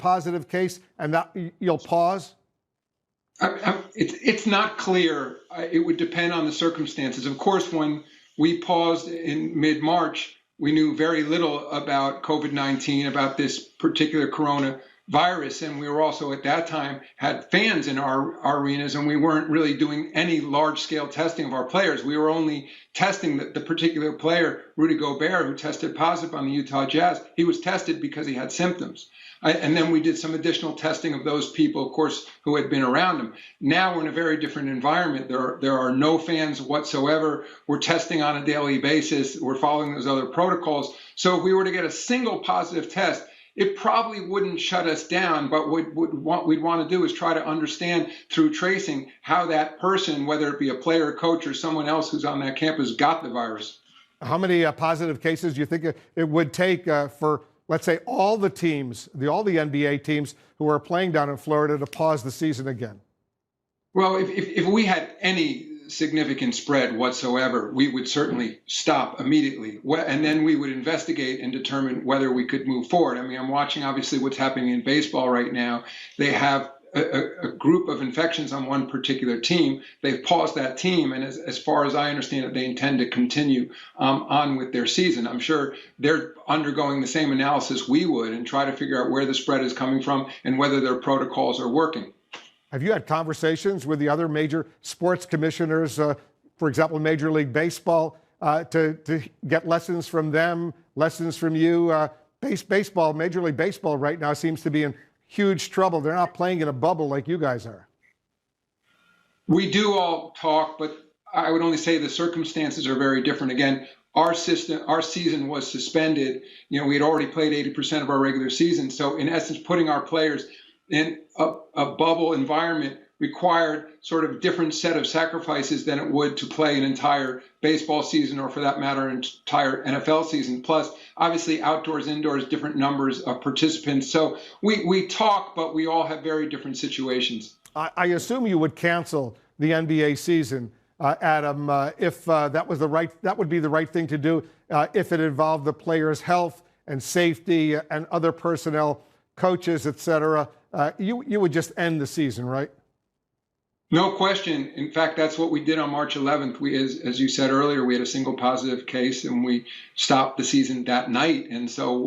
positive case and that you'll pause? It's not clear. It would depend on the circumstances. Of course, when we paused in mid-March, we knew very little about COVID-19, about this particular coronavirus. And we were also at that time had fans in our arenas, and we weren't really doing any large-scale testing of our players. We were only testing the particular player, Rudy Gobert, who tested positive on the Utah Jazz. He was tested because he had symptoms. And then we did some additional testing of those people, of course, who had been around him. Now we're in a very different environment. There are no fans whatsoever. We're testing on a daily basis. We're following those other protocols. So if we were to get a single positive test, it probably wouldn't shut us down. But what we'd want to do is try to understand through tracing how that person, whether it be a player, a coach, or someone else who's on that campus, got the virus. How many positive cases do you think it would take for, let's say, all the teams, all the NBA teams who are playing down in Florida to pause the season again? Well, if we had any significant spread whatsoever, we would certainly stop immediately. And then we would investigate and determine whether we could move forward. I mean, I'm watching, obviously, what's happening in baseball right now. They have a group of infections on one particular team. They've paused that team, and as far as I understand it, they intend to continue on with their season. I'm sure they're undergoing the same analysis we would and try to figure out where the spread is coming from and whether their protocols are working. Have you had conversations with the other major sports commissioners, for example, Major League Baseball, to get lessons from them, lessons from you? Baseball, Major League Baseball right now seems to be in huge trouble. They're not playing in a bubble like you guys are. We do all talk, but I would only say the circumstances are very different. Again, our season was suspended. You know, we had already played 80% of our regular season. So in essence, putting our players in a bubble environment required sort of different set of sacrifices than it would to play an entire baseball season, or for that matter, an entire NFL season. Plus, obviously, outdoors, indoors, different numbers of participants. So we talk, but we all have very different situations. I assume you would cancel the NBA season, Adam, if that would be the right thing to do, if it involved the players' health and safety and other personnel, coaches, et cetera. You would just end the season, right? No question. In fact, that's what we did on March 11th. As you said earlier, we had a single positive case, and we stopped the season that night. And so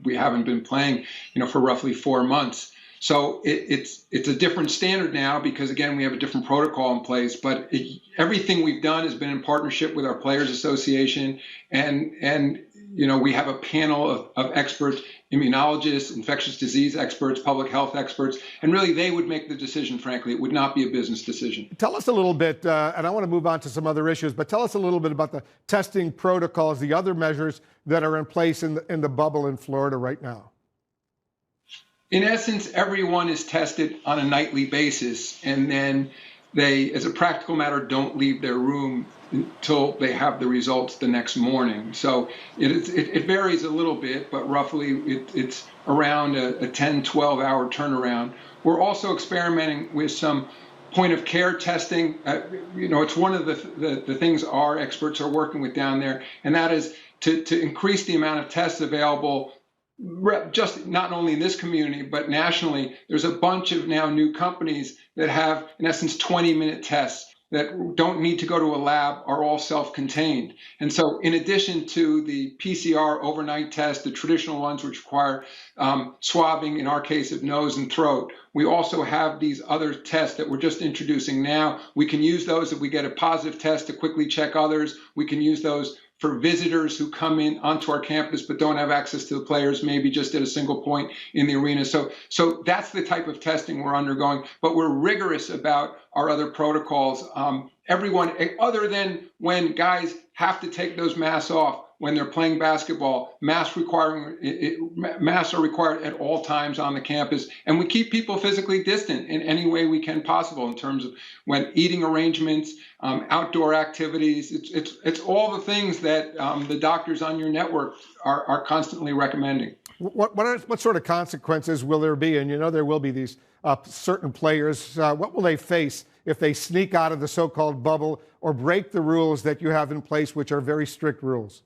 we haven't been playing, for roughly 4 months. So it's a different standard now because, again, we have a different protocol in place. But everything we've done has been in partnership with our Players Association, and we have a panel of experts, immunologists, infectious disease experts, public health experts, and really they would make the decision, frankly. It would not be a business decision. Tell us a little bit, and I want to move on to some other issues, but tell us a little bit about the testing protocols, the other measures that are in place in the bubble in Florida right now. In essence, everyone is tested on a nightly basis, and then they, as a practical matter, don't leave their room until they have the results the next morning. So it varies a little bit, but roughly it's around a 10, 12-hour turnaround. We're also experimenting with some point-of-care testing. It's one of the things our experts are working with down there, and that is to increase the amount of tests available just not only in this community, but nationally. There's a bunch of now new companies that have, in essence, 20-minute tests that don't need to go to a lab, are all self-contained. And so in addition to the PCR overnight test, the traditional ones which require swabbing, in our case of nose and throat, we also have these other tests that we're just introducing now. We can use those if we get a positive test to quickly check others. We can use those for visitors who come in onto our campus but don't have access to the players, maybe just at a single point in the arena. So that's the type of testing we're undergoing, but we're rigorous about our other protocols. Everyone, other than when guys have to take those masks off when they're playing basketball, masks are required at all times on the campus, and we keep people physically distant in any way we can possible in terms of when eating arrangements, outdoor activities. It's all the things that the doctors on your network are constantly recommending. What sort of consequences will there be? And there will be these certain players. What will they face if they sneak out of the so-called bubble or break the rules that you have in place, which are very strict rules?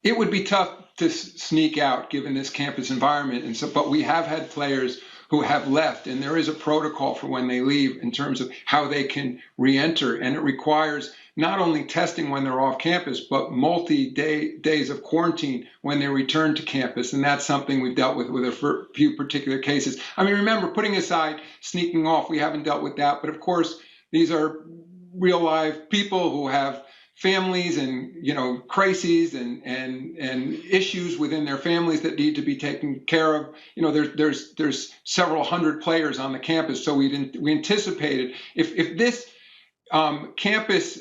It would be tough to sneak out given this campus environment, and so. But we have had players who have left, and there is a protocol for when they leave in terms of how they can re-enter, and it requires not only testing when they're off campus, but days of quarantine when they return to campus. And that's something we've dealt with a few particular cases. I mean, remember, putting aside sneaking off, we haven't dealt with that. But of course, these are real live people who have families and, crises and issues within their families that need to be taken care of. There's several hundred players on the campus. So we anticipated if this campus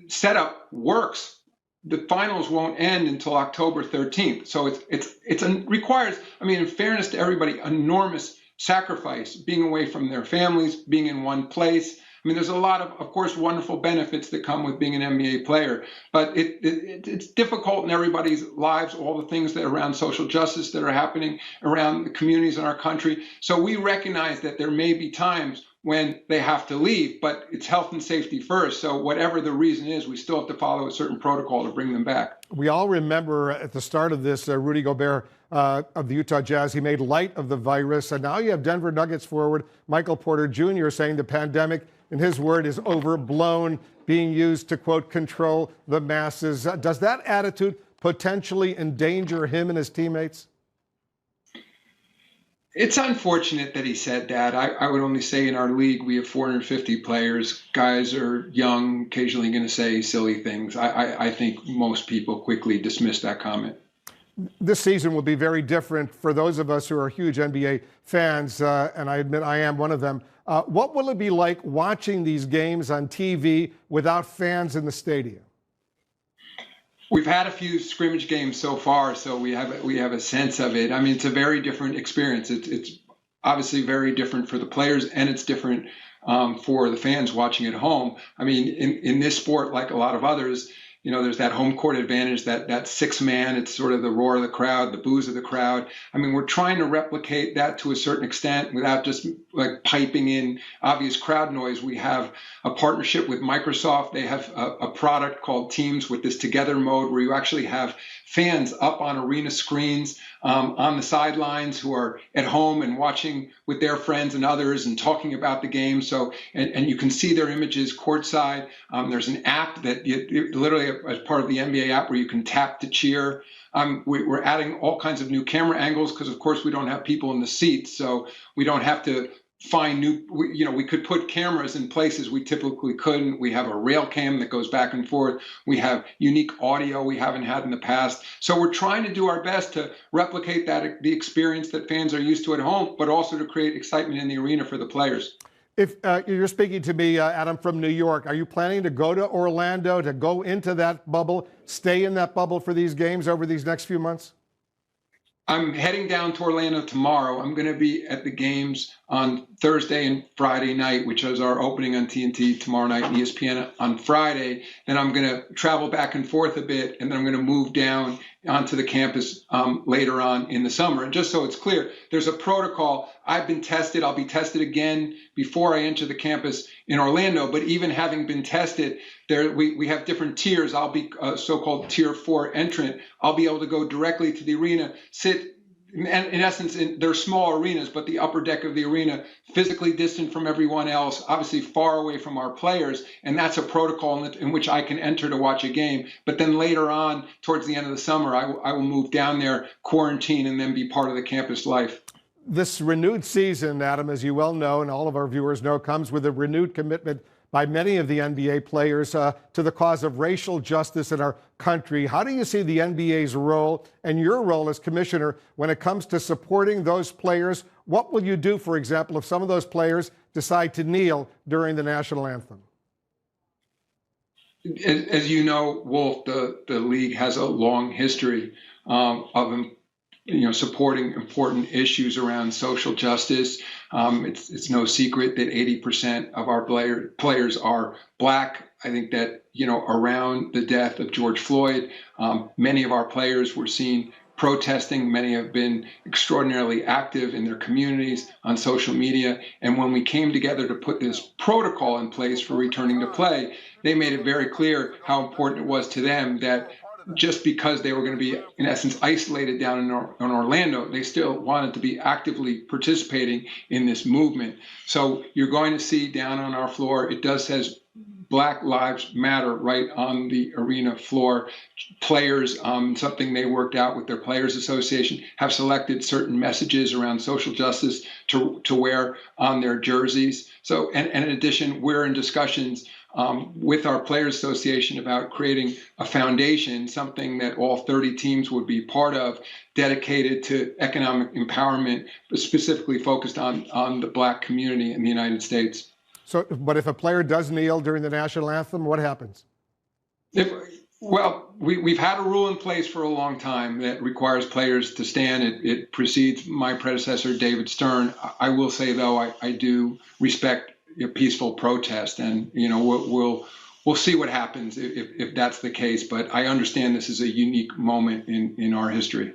setup works, the finals won't end until October 13th. So it requires, in fairness to everybody, enormous sacrifice, being away from their families, being in one place. There's a lot of course, wonderful benefits that come with being an NBA player, but it's difficult in everybody's lives, all the things that around social justice that are happening around the communities in our country. So we recognize that there may be times when they have to leave, but it's health and safety first. So whatever the reason is, we still have to follow a certain protocol to bring them back. We all remember at the start of this, Rudy Gobert of the Utah Jazz, he made light of the virus. And now you have Denver Nuggets forward Michael Porter Jr. saying the pandemic, in his word, is overblown, being used to, quote, control the masses. Does that attitude potentially endanger him and his teammates? It's unfortunate that he said that. I would only say in our league, we have 450 players. Guys are young, occasionally going to say silly things. I think most people quickly dismiss that comment. This season will be very different for those of us who are huge NBA fans, and I admit I am one of them. What will it be like watching these games on TV without fans in the stadium? We've had a few scrimmage games so far, so we have a sense of it. It's a very different experience. It's obviously very different for the players, and it's different for the fans watching at home. In this sport, like a lot of others, there's that home court advantage, that six man, it's sort of the roar of the crowd, the boos of the crowd. We're trying to replicate that to a certain extent without just like piping in obvious crowd noise. We have a partnership with Microsoft. They have a product called Teams with this together mode where you actually have fans up on arena screens on the sidelines who are at home and watching with their friends and others and talking about the game. So, and you can see their images courtside. There's an app that literally as part of the NBA app where you can tap to cheer. We're adding all kinds of new camera angles because, of course, we don't have people in the seats, so we don't have to find we could put cameras in places we typically couldn't. We have a rail cam that goes back and forth. We have unique audio we haven't had in the past. So we're trying to do our best to replicate the experience that fans are used to at home, but also to create excitement in the arena for the players. If you're speaking to me, Adam, from New York, are you planning to go to Orlando, to go into that bubble, stay in that bubble for these games over these next few months? I'm heading down to Orlando tomorrow. I'm going to be at the games on Thursday and Friday night, which is our opening on TNT tomorrow night and ESPN on Friday. Then I'm going to travel back and forth a bit, and then I'm going to move down onto the campus later on in the summer. And just so it's clear, there's a protocol. I've been tested. I'll be tested again before I enter the campus in Orlando. But even having been tested, we have different tiers. I'll be a so-called tier 4 entrant. I'll be able to go directly to the arena, sit. In essence, they're small arenas, but the upper deck of the arena, physically distant from everyone else, obviously far away from our players, and that's a protocol in which I can enter to watch a game. But then later on, towards the end of the summer, I will move down there, quarantine, and then be part of the campus life. This renewed season, Adam, as you well know, and all of our viewers know, comes with a renewed commitment by many of the NBA players to the cause of racial justice in our country. How do you see the NBA's role and your role as commissioner when it comes to supporting those players? What will you do, for example, if some of those players decide to kneel during the national anthem? As you know, Wolf, the league has a long history of supporting important issues around social justice. It's no secret that 80% of our players are Black. I think that, around the death of George Floyd, many of our players were seen protesting. Many have been extraordinarily active in their communities on social media. And when we came together to put this protocol in place for returning to play, they made it very clear how important it was to them that just because they were going to be, in essence, isolated down in Orlando, they still wanted to be actively participating in this movement. So you're going to see down on our floor, it does says Black Lives Matter right on the arena floor. Players, something they worked out with their Players Association, have selected certain messages around social justice to wear on their jerseys. So, and in addition, we're in discussions with our Players Association about creating a foundation, something that all 30 teams would be part of, dedicated to economic empowerment, but specifically focused on the Black community in the United States. So, but if a player does kneel during the national anthem, what happens? Well, we've had a rule in place for a long time that requires players to stand. It precedes my predecessor, David Stern. I will say, though, I do respect a peaceful protest, and we'll see what happens if that's the case. But I understand this is a unique moment in our history.